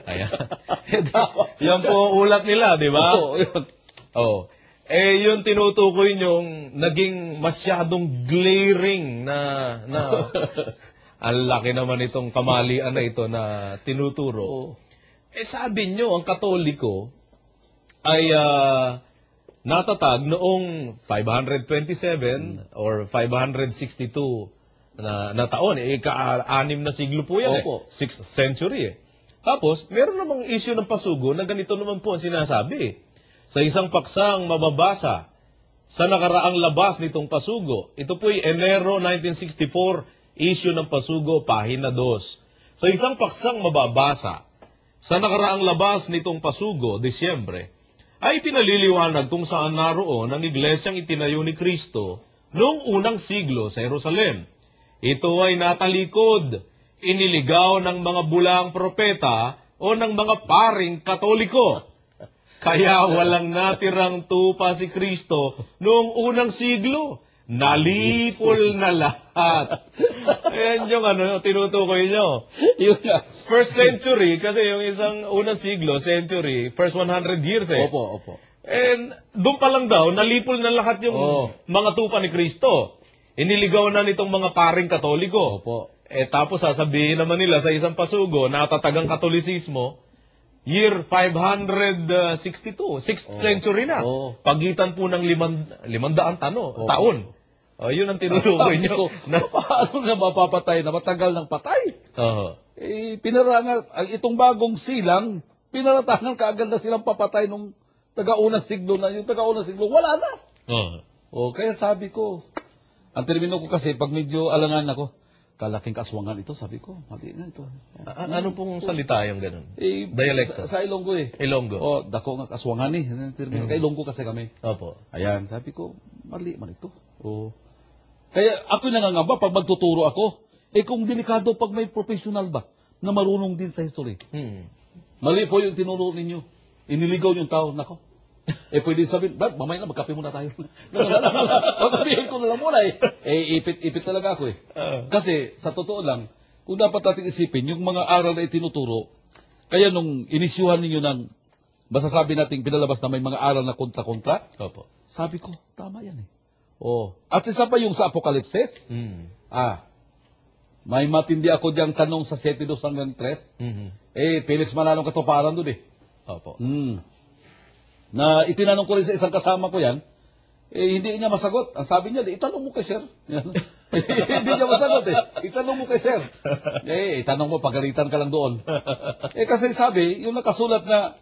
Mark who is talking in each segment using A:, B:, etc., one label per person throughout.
A: Ayan. Yan po ulat nila, di ba?
B: Oo, yun.
A: Oh. Eh, yung tinutukoy nyong naging masyadong glaring na ang laki naman itong kamalian na ito na tinuturo.
B: Oo.
A: Eh, sabi nyo, ang Katoliko ay natatag noong 527 or 562 na taon. Ika-6 na siglo po yan.
B: Opo.
A: 6th century. Tapos, meron namang issue ng pasugo na ganito naman po ang sinasabi. Sa isang paksang mababasa sa nakaraang labas nitong pasugo, ito po'y Enero 1964, issue ng pasugo, pahina 2. Sa isang paksang mababasa sa nakaraang labas nitong pasugo, Disyembre, ay pinaliliwanag kung saan naroon ang iglesyang itinayo ni Kristo noong unang siglo sa Jerusalem. Ito ay natalikod, iniligaw ng mga bulang propeta o ng mga paring Katoliko. Kaya walang natirang tupa si Kristo noong unang siglo. Nalipol na lahat. Ayan yung tinutukoy nyo.
B: Yun nga.
A: First century, kasi yung isang unang siglo, century, first 100 years eh.
B: Opo.
A: And doon pa lang daw, nalipol na lahat yung mga tupa ni Kristo. Iniligaw na nitong mga paring Katoliko.
B: Opo.
A: Eh tapos sasabihin naman nila sa isang pasugo, natatagang Katolisismo, year 562, 6th century na. Pagitan po ng 500 taon. Yun ang tinutukoy nyo.
B: Paano na mapapatay na matagal ng patay? Pinarangal, itong bagong silang, pinaratangan kaagad na silang papatay nung taga-unang siglo na. Yung taga-unang siglo, wala na. Kaya sabi ko, ang termino ko kasi, pag medyo alangan ako, kalaking kaswangan ito, sabi ko, mali na ito.
A: Ano pong salita yung ganun? Dialecto?
B: Sa Ilonggo eh.
A: Ilonggo?
B: Dako nga kaswangan eh. Kay Ilonggo kasi kami.
A: Opo.
B: Ayan, sabi ko, mali man ito. Kaya ako nangangamba, pag magtuturo ako, kung delikado pag may professional ba, na marunong din sa history. Mali po yung tinuro ninyo. Iniligaw yung tao, nako. Pwede sabihin, mamaya na, magkape muna tayo. Pagkabihin ko na lang muna ipit talaga ako Kasi, sa totoo lang, kung dapat natin isipin, yung mga aral na itinuturo, kaya nung inisyuhan ninyo ng, masasabi natin pinalabas na may mga aral na kontra-kontra, sabi ko, tama yan At isa pa yung sa Apokalipsis, may matindi ako diyang tanong sa 7:2 hanggang 3. Felix Manalong katuparan doon
A: Opo.
B: Na itinanong ko rin sa isang kasama ko yan, hindi niya masagot. Ang sabi niya, itanong mo kay Sir. Hindi niya masagot Itanong mo kay Sir. Itanong mo, pagalitan ka lang doon. Kasi sabi, yung nakasulat na,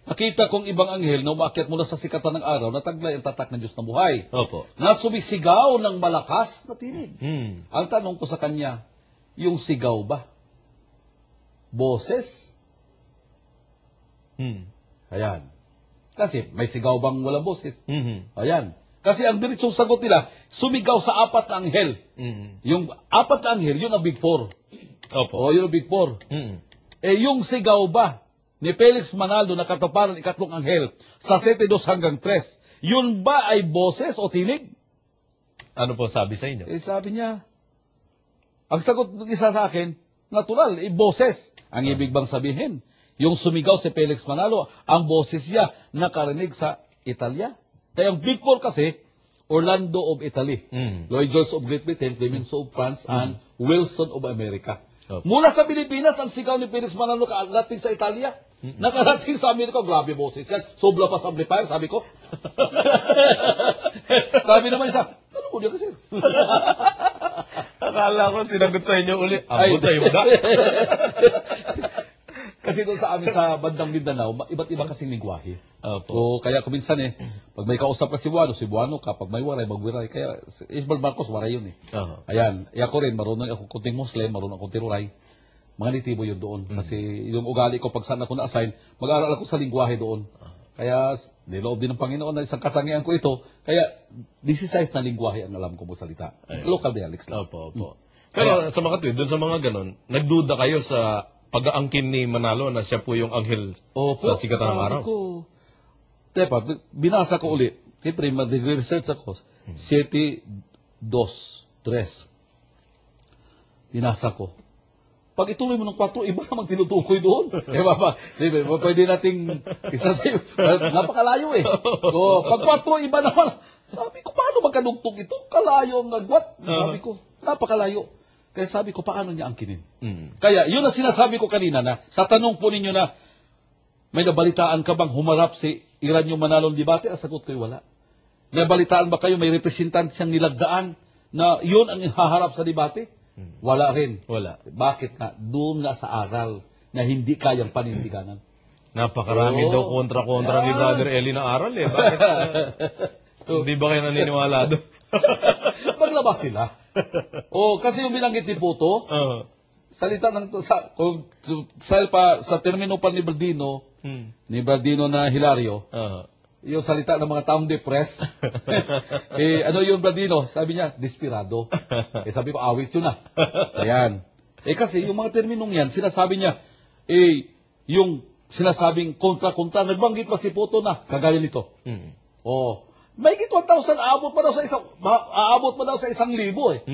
B: nakita kong ibang anghel na umaakyat mula sa sikatan ng araw, nataglay ang tatak ng Diyos na buhay.
A: Opo.
B: Na sumisigaw ng malakas na tinig. Ang tanong ko sa kanya, yung sigaw ba? Boses? Ayan. Kasi may sigaw bang walang boses? Ayan. Kasi ang diretsong sagot nila, sumigaw sa 4 na anghel. Yung 4 na anghel, yun ang Big Four.
A: Opo.
B: Yun ang Big Four. Yung sigaw ba ni Felix Manaldo na katuparan 3 anghel sa 7:2 hanggang 3, yun ba ay boses o tinig?
A: Ano po sabi sa inyo?
B: Sabi niya, ang sagot ng isa sa akin, natural, boses. Ang ibig bang sabihin, yung sumigaw si Felix Manalo, ang boses niya nakarinig sa Italia. Kaya ang Big Four kasi, Orlando of Italy, Lloyd George of Great Britain, Clemenceau of France, and Wilson of America. Mula sa Pilipinas, ang sigaw ni Felix Manalo nakarating sa Italia. Nakarating sa Amerika, grabe boses yan. Sobra pa sa amplifier, sabi ko. Sabi naman isa, ano mo niya kasi?
A: Akala ko sinagot sa inyo ulit. Abot sa iyo ba?
B: Kasi doon sa amin sa bandang Mindanao, iba't iba kasing lingwahe. Kaya kuminsan pag may kausap ka Cebuano ka, pag may waray, magwiray. Kaya Ismael Marcos, waray yun Ayan, ako rin, marunong ako kunting Muslim, marunong akong tiruray. Mga nitibo yun doon. Kasi yung ugali ko, pag saan ako na-assign, mag-aaral ako sa lingwahe doon. Kaya, niloob din ng Panginoon na isang katangian ko ito. Kaya, 16 na lingwahe ang alam ko mo salita. Local dialects lang.
A: Pero sa mga tweet, doon sa mga ganon, nagduda kayo sa pag-aangkin ni Manalo na siya po yung anghel sa sikatan ng araw?
B: Binasa ko ulit. Siyempre, mag-research ako. 7:2, 3. Binasa ko. pag ituloy mo ng 4, iba namang tinutukoy doon. Pwede nating isa sa napakalayo eh. So, pag 4, iba naman. Sabi ko, paano magkadugtong ito? Kalayo ang agwat. Sabi ko, napakalayo. Kaya sabi ko, paano niya angkinin? Kaya, yun ang sinasabi ko kanina na, sa tanong po ninyo na, may nabalitaan ka bang humarap si Iranyo Manalong debate? Ang sagot ko'y wala. Nabalitaan ba kayo may representant siyang nilagdaan na yun ang haharap sa debate? Wala rin.
A: Wala.
B: Bakit nga? Doon nga sa aral na hindi kayang panindiganan.
A: Napakarami daw kontra-kontra ni Brother Eli na aral eh. Bakit? Hindi ba kayo naniniwala doon?
B: Maglabas sila. Kasi yung binanggit ni Puto, salita ng sa termino pa ni Baldino na Hilario, yung salita ng mga taong depressed. Ano yung Baldino? Sabi niya, desperado. Sabi ko, awit yun na. Ayan. Kasi yung mga terminong yan, sinasabi niya, yung sinasabing kontra-kontra, nagbanggit pa si Puto na, kagaya nito. May 1,000, aabot pa daw sa 1,000 eh.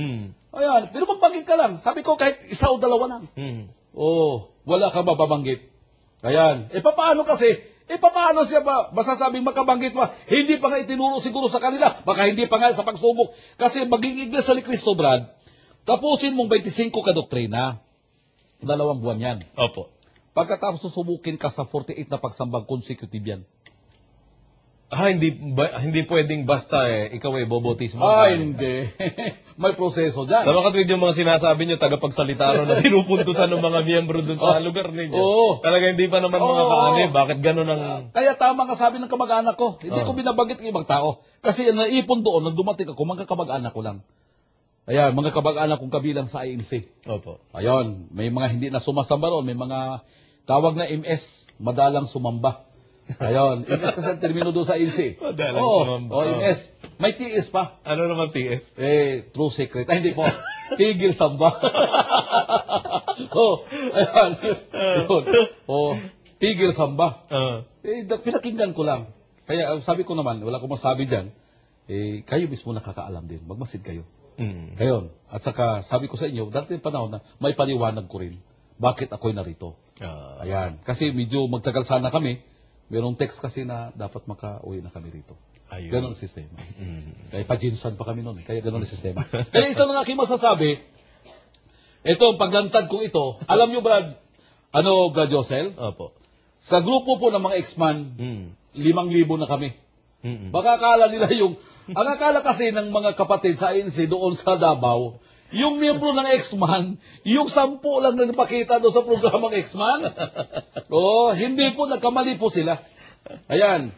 B: Ayan, pero magbanggit ka lang. Sabi ko, kahit 1 o 2 lang. Wala kang mababanggit. Ayan. Paano siya ba masasabing makabanggit pa? Hindi pa nga itinuro siguro sa kanila. Baka hindi pa nga sa pagsubok. Kasi maging iglesia ni Cristo, Brad, tapusin mong 25 kadoktrina. 2 buwan yan.
A: Opo.
B: Pagkatapos susubukin ka sa 48 na pagsambang consecutive yan.
A: Hindi pwedeng basta ikaw bobotismo.
B: Hindi. May proseso dyan.
A: Tama katulad yung mga sinasabi nyo, tagapagsalita ro na pinupuntusan ng mga miyembro dun sa lugar ninyo. Talaga hindi pa naman mga kaane. Bakit ganun ang...
B: Kaya tama nga sabi ng kamag-anak ko. Hindi ko binabanggit ng ibang tao. Kasi naipon doon, nang dumating ako, mga kamag-anak ko lang. Ayan, mga kamag-anak kong kabilang sa INC.
A: Opo.
B: Ayun, may mga hindi na sumasamba ron. May mga tawag na MS, madalang sumamba. Ayun, MS kasi ang termino doon sa INC.
A: Madalang sumamba.
B: MS. May TS pa.
A: Ano naman TS?
B: True secret. Hindi po. Tigil samba. Ayan. Tigil samba. Pinakinggan ko lang. Kaya sabi ko naman, wala ko masabi dyan, kayo mismo nakakaalam din. Magmasid kayo. Ngayon, at saka sabi ko sa inyo, dati panahon na may paliwanag ko rin. Bakit ako'y narito? Ayan. Kasi medyo magtagal sana kami. Merong text kasi na dapat makauwi na kami rito.
A: Ayun.
B: Ganon ang sistema. Kaya pajinsan pa kami noon. Kaya ganon ang sistema. Kaya ito na aking masasabi, ito, ang paglantad kong ito, alam nyo ba, Brad Josel?
A: Opo.
B: Sa grupo po ng mga X-Man, 5,000 na kami. Baka akala nila ang akala kasi ng mga kapatid sa ANC doon sa Davao, yung miyembro ng X-Man, yung 10 lang na napakita doon sa programang X-Man. Hindi po, nagkamali po sila. Ayan.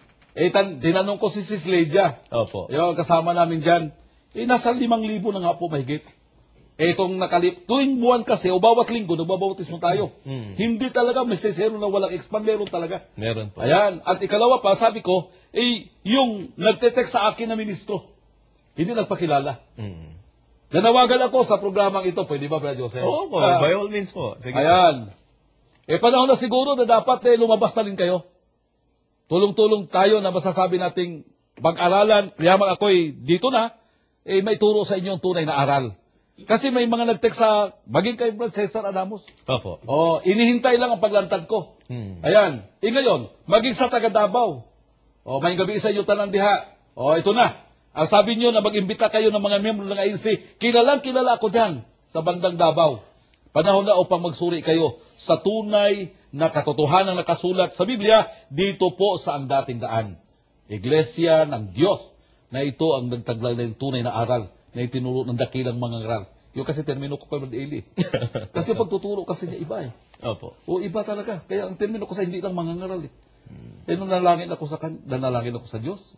B: Tinanong ko si Sis Lydia.
A: Opo.
B: Yung kasama namin dyan. Nasa 5,000 na nga po mahigit. Tuwing buwan kasi, o bawat linggo, nagbabautismo tayo. Hindi talaga, may sesero na walang X-Man, meron talaga.
A: Meron po.
B: Ayan. At ikalawa pa, sabi ko, yung nagte-text sa akin na ministro, hindi nagpakilala. Nanawagan ako sa programang ito. Pwede ba, Brad Joseph?
A: Oo po, by all means po. Sige.
B: Ayan. Panahon na siguro na dapat lumabas na rin kayo. Tulong-tulong tayo na masasabi nating pag-aralan. Kaya ako'y dito na, may turo sa inyo ang tunay na aral. Kasi may mga nag-text sa, maging kay Brad Cesar Adamos.
A: Opo.
B: Inihintay lang ang paglantad ko. Ayan. Ngayon, maging sa taga Davao. May gabi sa inyo tanan diha. Ito na. Ang sabi nyo na mag-imbita kayo ng mga miyembro ng ANC, kilala ako dyan sa bandang Davao. Panahon na upang magsuri kayo sa tunay na katotohanan na nakasulat sa Biblia dito po sa ang dating daan. Iglesia ng Diyos na ito ang nagtaglay ng tunay na aral na itinuro ng dakilang mga ngaral. Yung kasi termino ko pa Brad Eli. Kasi pagtuturo kasi niya iba
A: Opo.
B: Iba talaga. Kaya ang termino ko sa hindi lang mga ngaral nanalangin ako sa Diyos.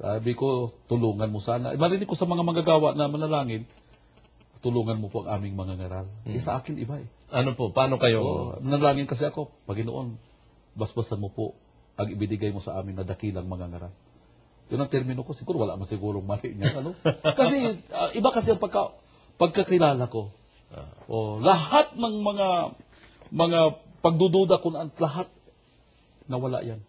B: Sabi ko, tulungan mo sana. Marinig ko sa mga manggagawa na manalangin, tulungan mo po ang aming mga ngaral. Sa akin, iba
A: Ano po? Paano kayo?
B: Manalangin kasi ako, Panginoon, basbasan mo po ang ibinigay mo sa amin na dakilang mga ngaral. Yun ang termino ko. Siguro wala masigurong mali niya. Kasi, iba kasi ang pagkakilala ko. Lahat ng mga pagdududa ko na lahat nawala yan.